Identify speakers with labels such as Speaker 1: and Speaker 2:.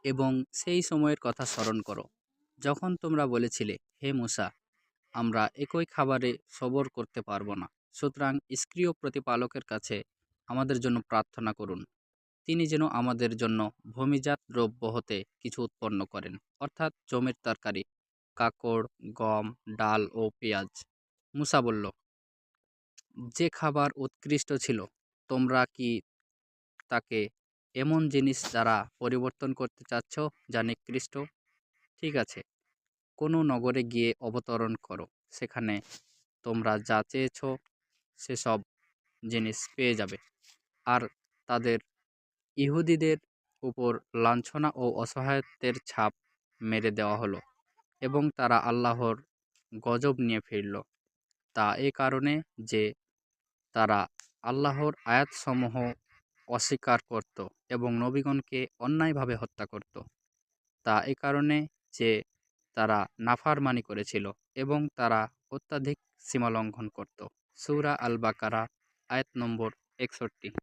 Speaker 1: এবং সেই সময়ের কথা স্মরণ করো যখন তোমরা বলেছিলে, হে মুসা, আমরা একই খাবারে সবর করতে পারবো না, সুতরাং স্ক্রিয় প্রতিপালকের কাছে আমাদের জন্য প্রার্থনা করুন, তিনি যেন আমাদের জন্য ভূমিজাত দ্রব্য হতে কিছু উৎপন্ন করেন, অর্থাৎ জমির তরকারি, কাকড়, গম, ডাল ও পেঁয়াজ। মুসা বলল, যে খাবার উৎকৃষ্ট ছিল, তোমরা কি তাকে এমন জিনিস দ্বারা পরিবর্তন করতে চাচ্ছ যা নিকৃষ্ট? ঠিক আছে, কোনো নগরে গিয়ে অবতরণ করো, সেখানে তোমরা যা চেয়েছ সেসব জিনিস পেয়ে যাবে। আর তাদের ইহুদিদের উপর লাঞ্ছনা ও অসহায়ত্বের ছাপ মেরে দেওয়া হলো এবং তারা আল্লাহর গজব নিয়ে ফিরল। তা এ কারণে যে তারা আল্লাহর আয়াতসমূহ অস্বীকার করত এবং নবীগণকে অন্যায়ভাবে হত্যা করত। তা এ কারণে যে তারা নাফরমানি করেছিল এবং তারা অত্যাধিক সীমালঙ্ঘন করত। সূরা আল বাকারা, আয়াত নম্বর 61।